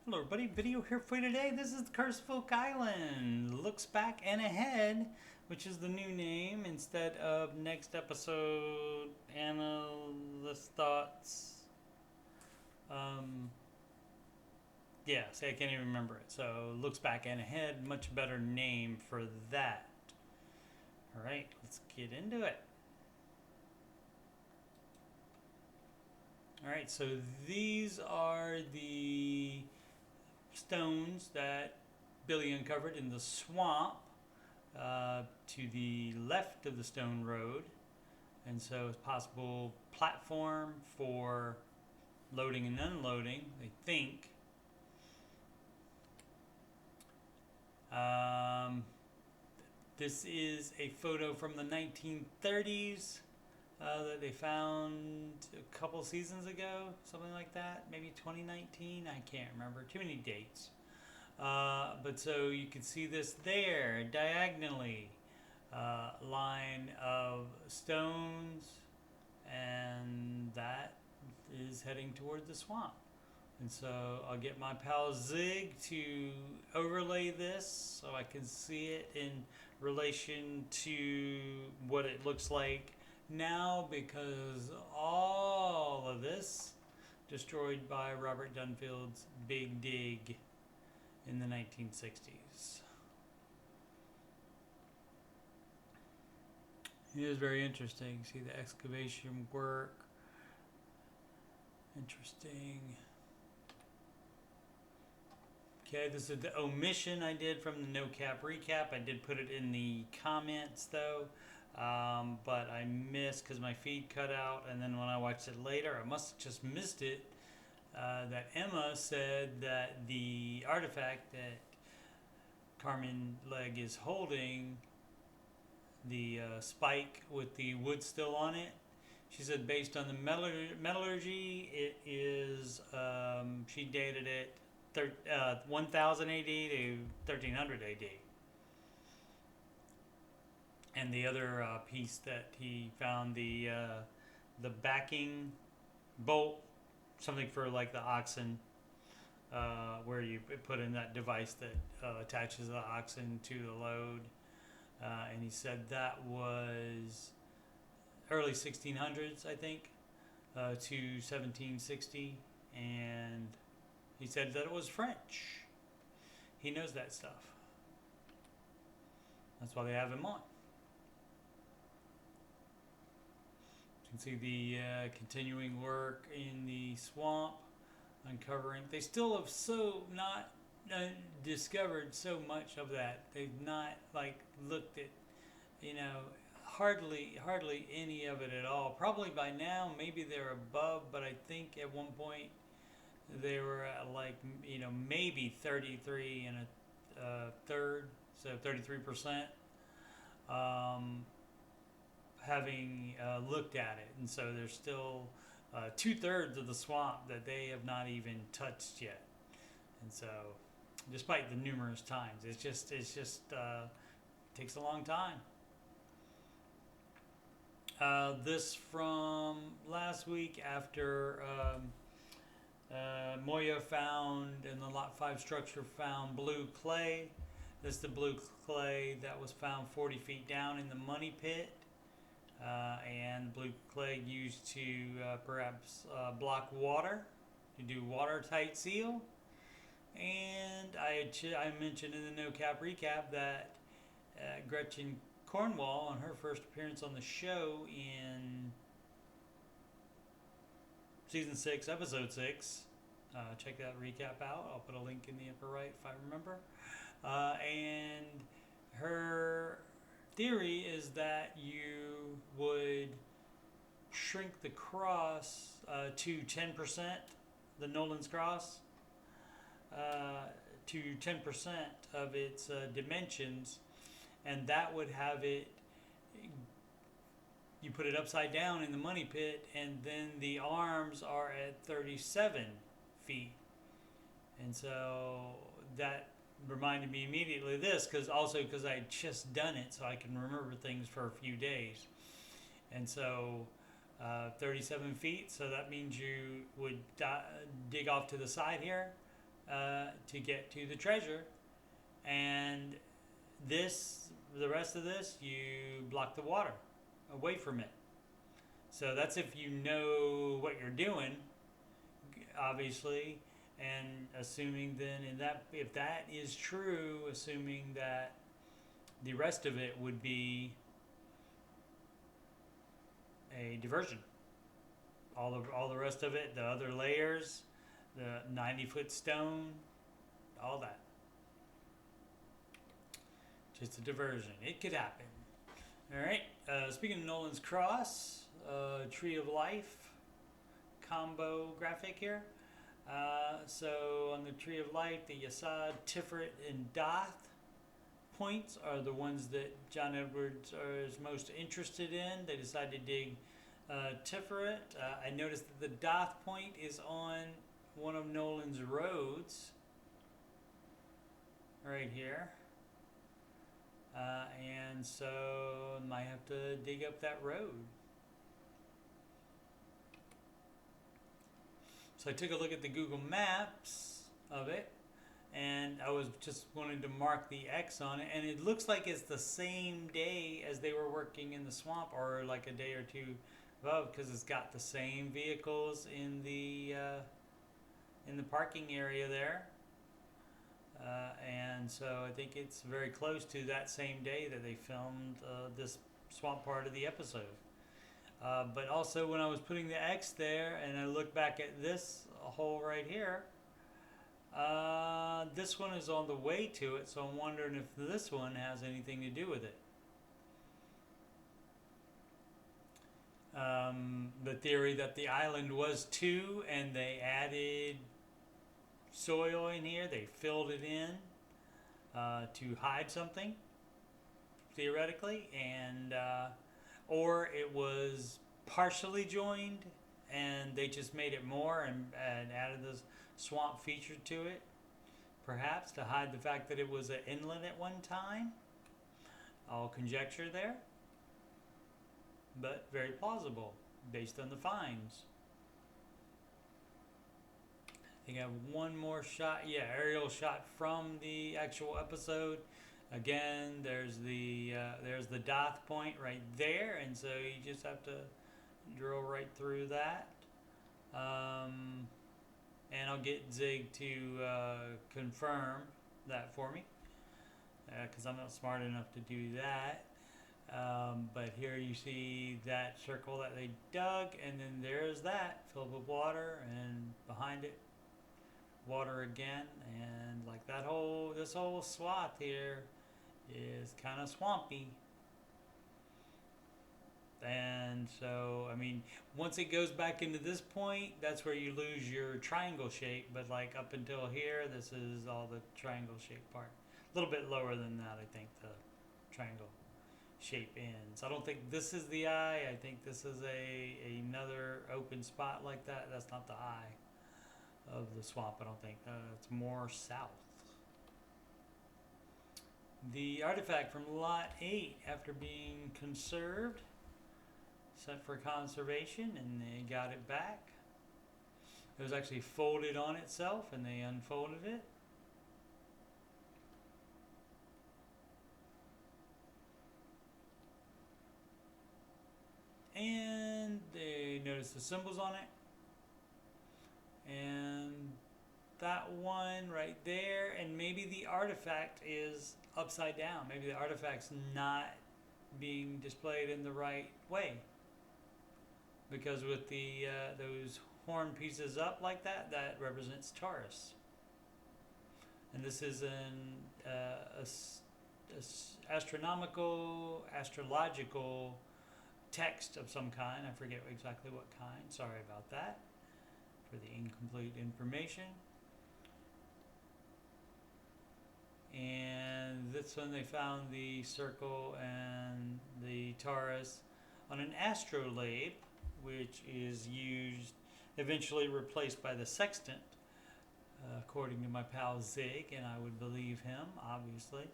Hello everybody, video here for you today. This is the Curse of Oak Island. Looks back and ahead, which is the new name instead of next episode, analyst thoughts. Yeah, see I can't even remember it. So looks back and ahead, much better name for that. Alright, let's get into it. Alright, so these are the stones that Billy uncovered in the swamp to the left of the stone road, and so it's possible platform for loading and unloading, they think. This is a photo from the 1930s that they found a couple seasons ago, something like that, maybe 2019, I can't remember, too many dates. But so you can see this there, diagonally, line of stones, and that is heading toward the swamp. And so I'll get my pal Zig to overlay this so I can see it in relation to what it looks like now, because all of this destroyed by Robert Dunfield's Big Dig in the 1960s. It is very interesting. See the excavation work. Interesting. Okay, this is the omission I did from the no cap recap. I did put it in the comments though. But I missed because my feed cut out, and then when I watched it later, I must have just missed it. That Emma said that the artifact that Carmen Leg is holding, the spike with the wood still on it, she said based on the metallurgy, it is, she dated it 1000 AD to 1300 AD. And the other piece that he found, the backing bolt, something for like the oxen, where you put in that device that attaches the oxen to the load. And he said that was early 1600s, I think, to 1760. And he said that it was French. He knows that stuff. That's why they have him on. You can see the continuing work in the swamp, uncovering. They still have so not discovered so much of that. They've not like looked at, hardly any of it at all. Probably by now, maybe they're above, but I think at one point they were at like, maybe 33 and a third, so 33%. Having looked at it, and so there's still 2/3 of the swamp that they have not even touched yet. And so, despite the numerous times, it's just takes a long time. This from last week after Moya found in the Lot 5 structure found blue clay. This is the blue clay that was found 40 feet down in the money pit. And blue clay used to perhaps block water, to do watertight seal. And I mentioned in the no cap recap that Gretchen Cornwall, on her first appearance on the show in season 6, episode 6, check that recap out. I'll put a link in the upper right if I remember. And her theory is that you would shrink the cross to 10%, the Nolan's cross, to 10% of its dimensions, and that would have it, you put it upside down in the money pit, and then the arms are at 37 feet. And so that reminded me immediately of this, because I had just done it, so I can remember things for a few days. And so 37 feet, so that means you would dig off to the side here, to get to the treasure. And the rest of this, you block the water away from it. So that's if you know what you're doing, obviously, and assuming then if that is true, assuming that the rest of it would be a diversion. All the rest of it, the other layers, the 90-foot stone, all that. Just a diversion. It could happen. All right. Speaking of Nolan's Cross, Tree of Life combo graphic here. So on the Tree of Life, the Yasad, Tiferet, and Doth points are the ones that John Edwards is most interested in. They decided to dig Tiferet. I noticed that the Doth point is on one of Nolan's roads right here. And so I might have to dig up that road. So I took a look at the Google Maps of it, and I was just wanting to mark the X on it, and it looks like it's the same day as they were working in the swamp, or like a day or two above, because it's got the same vehicles in the parking area there. And so I think it's very close to that same day that they filmed this swamp part of the episode. But also when I was putting the X there and I look back at this hole right here, this one is on the way to it, so I'm wondering if this one has anything to do with it. The theory that the island was 2 and they added soil in here, they filled it in to hide something, theoretically, and or it was partially joined and they just made it more and added this swamp feature to it, perhaps to hide the fact that it was an inlet at one time. All conjecture there, but very plausible based on the finds. I think I have one more shot. Yeah, aerial shot from the actual episode. Again, there's the Doth point right there, and so you just have to drill right through that. And I'll get Zig to confirm that for me, because I'm not smart enough to do that. But here you see that circle that they dug, and then there's that filled with water, and behind it water again, and like this whole swath here is kind of swampy. And so I mean, once it goes back into this point, that's where you lose your triangle shape, but like up until here, this is all the triangle shape part. A little bit lower than that, I think the triangle shape ends. I don't think this is the eye. I think this is another open spot like that. That's not the eye of the swamp, I don't think. It's more south. The artifact from Lot 8, after being conserved, sent for conservation, and they got it back. It was actually folded on itself, and they unfolded it. And they noticed the symbols on it. And that one right there, and maybe the artifact is upside down. Maybe the artifact's not being displayed in the right way, because with the those horn pieces up like that, that represents Taurus. And this is an astrological text of some kind. I forget exactly what kind. Sorry about that for the incomplete information. And this one, they found the circle and the Taurus on an Astrolabe, which is used, eventually replaced by the sextant, according to my pal Zig, and I would believe him, obviously.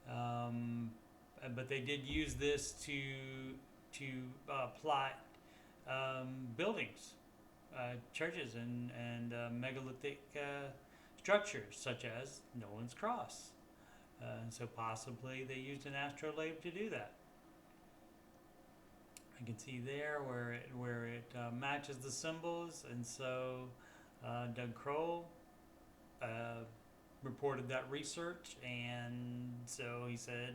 But they did use this to plot buildings, churches, and megalithic structures, such as Nolan's Cross. And so possibly they used an Astrolabe to do that. I can see there where it matches the symbols, and so Doug Kroll reported that research, and so he said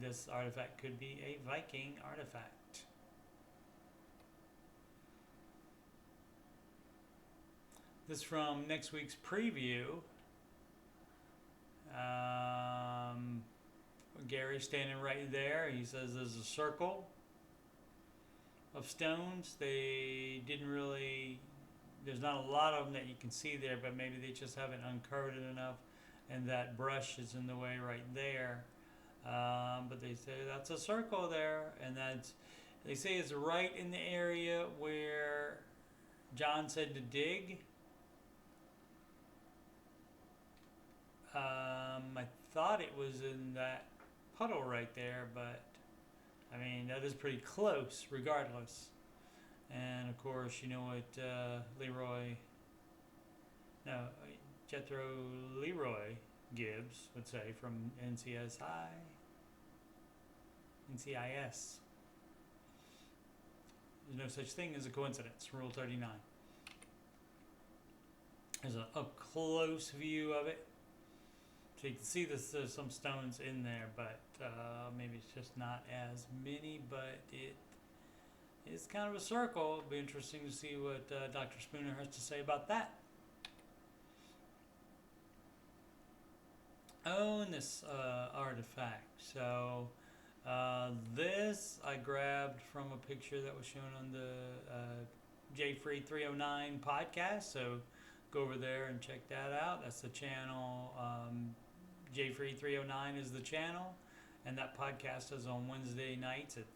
this artifact could be a Viking artifact. This from next week's preview. Gary's standing right there. He says there's a circle of stones. They didn't really, there's not a lot of them that you can see there, but maybe they just haven't uncovered it enough, and that brush is in the way right there. But they say that's a circle there, and they say it's right in the area where John said to dig. I thought it was in that puddle right there, but I mean, that is pretty close regardless. And of course, you know what Jethro Leroy Gibbs would say from NCIS. There's no such thing as a coincidence, Rule 39. There's an up close view of it. So you can see there's some stones in there, but maybe it's just not as many, but it is kind of a circle. It'll be interesting to see what Dr. Spooner has to say about that. Oh, and this artifact. So this I grabbed from a picture that was shown on the JFree309 podcast. So go over there and check that out. That's the channel. JFree309 is the channel, and that podcast is on Wednesday nights at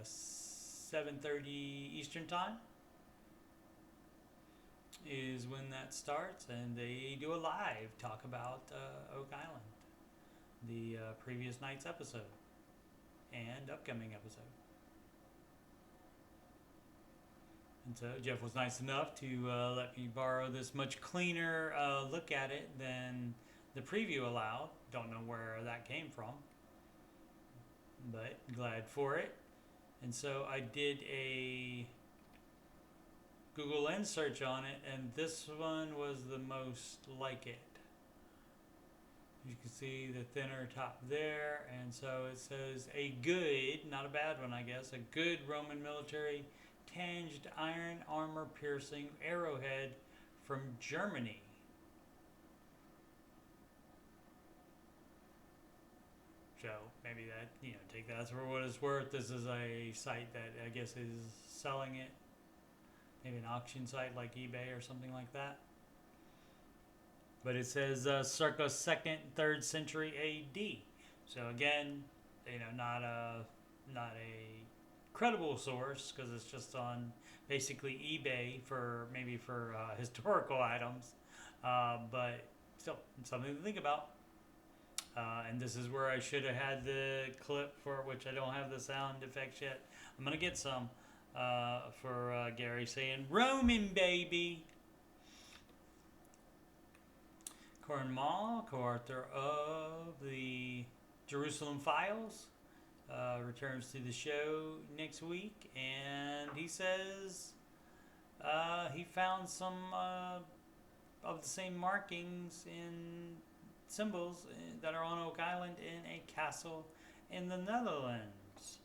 7:30 Eastern Time is when that starts, and they do a live talk about Oak Island, the previous night's episode and upcoming episode. And so Jeff was nice enough to let me borrow this much cleaner look at it than the preview allowed. Don't know where that came from, but glad for it. And so I did a Google Lens search on it, and this one was the most like it. You can see the thinner top there, and so it says a good, not a bad one I guess, a good Roman military tanged iron armor piercing arrowhead from Germany. So maybe that, take that for what it's worth. This is a site that I guess is selling it. Maybe an auction site like eBay or something like that. But it says circa 2nd, 3rd century AD. So again, not a credible source, because it's just on basically eBay for historical items. But still, something to think about. And this is where I should have had the clip for which I don't have the sound effects yet. I'm going to get some for Gary saying, Roman baby. Corin Mall, co-author of the Jerusalem Files, returns to the show next week. And he says he found some of the same markings in symbols that are on Oak Island in a castle in the Netherlands.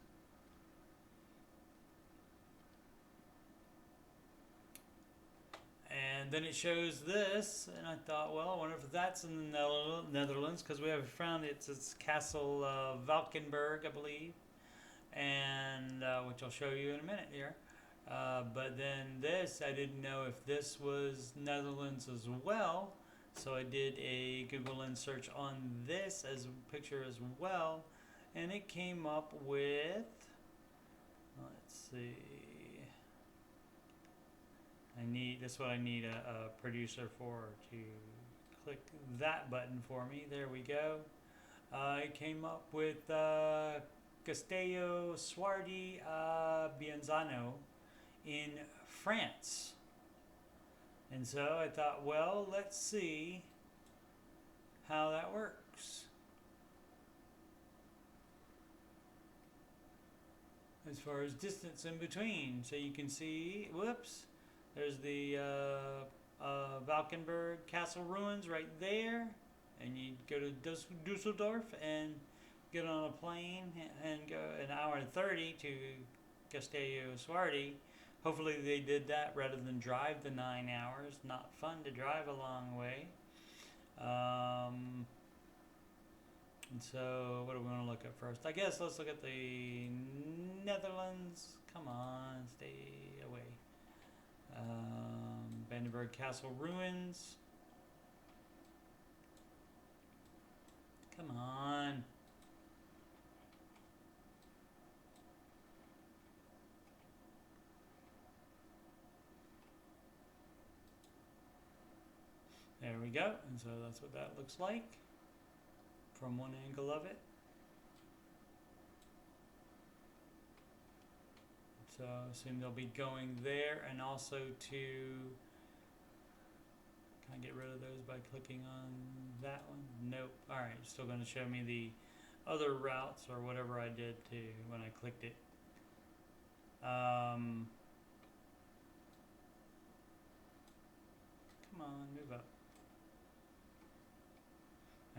And then it shows this, and I thought, well, I wonder if that's in the Netherlands, because we have found it's Castle Valkenburg, I believe, and which I'll show you in a minute here. But then this, I didn't know if this was Netherlands as well. So I did a Google Lens search on this as a picture as well, and it came up with, let's see, that's what I need a producer for, to click that button for me. There we go. It came up with Castello Suardi Bienzano in France. And so I thought, well, let's see how that works. As far as distance in between. So you can see, whoops, there's the Valkenburg Castle ruins right there. And you go to Dusseldorf and get on a plane and go an hour and 30 to Castello Suardi. Hopefully they did that rather than drive the 9 hours. Not fun to drive a long way. And so what are we going to look at first? I guess let's look at the Netherlands. Come on, stay away. Vandenberg Castle ruins. Come on. There we go. And so that's what that looks like from one angle of it. So I assume they'll be going there, and also to, can I get rid of those by clicking on that one? Nope. Alright, still going to show me the other routes or whatever I did to when I clicked it. Come on, move up.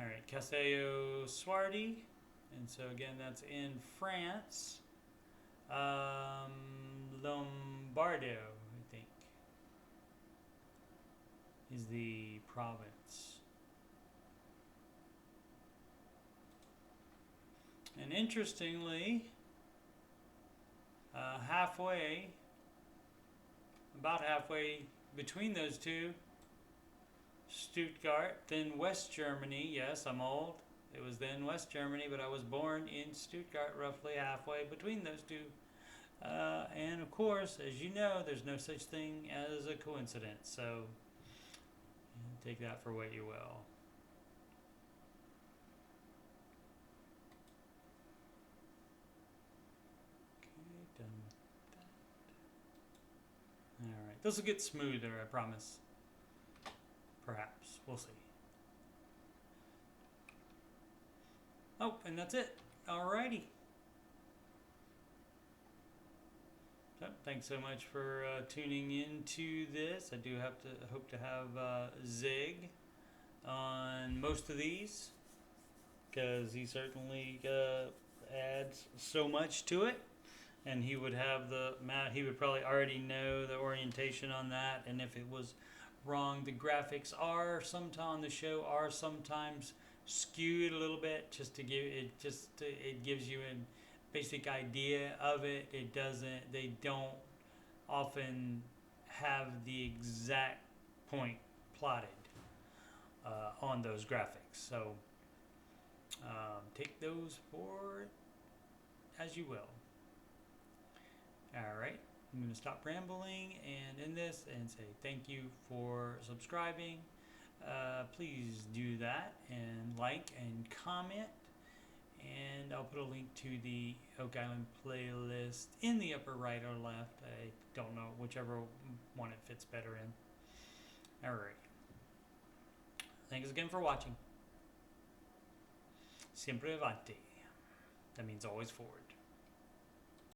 Alright, Castello Suardi, and so again that's in France. Lombardo, I think, is the province. And interestingly, about halfway between those two, Stuttgart, then West Germany. Yes, I'm old. It was then West Germany, but I was born in Stuttgart, roughly halfway between those two. And of course, as you know, there's no such thing as a coincidence. So take that for what you will. Okay, done with that. All right, this will get smoother, I promise. Perhaps. We'll see. Oh, and that's it. Alrighty. So, thanks so much for tuning into this. I do hope to have Zig on most of these, because he certainly adds so much to it, and he would have he would probably already know the orientation on that, and if it was wrong, the graphics are sometimes on the show are sometimes skewed a little bit, just to give it, it gives you a basic idea of it. They don't often have the exact point plotted on those graphics, so take those for as you will. Alright, I'm going to stop rambling and end this and say thank you for subscribing. Please do that and like and comment, and I'll put a link to the Oak Island playlist in the upper right or left. I don't know, whichever one it fits better in. Alright, thanks again for watching. Sempre avanti. That means always forward.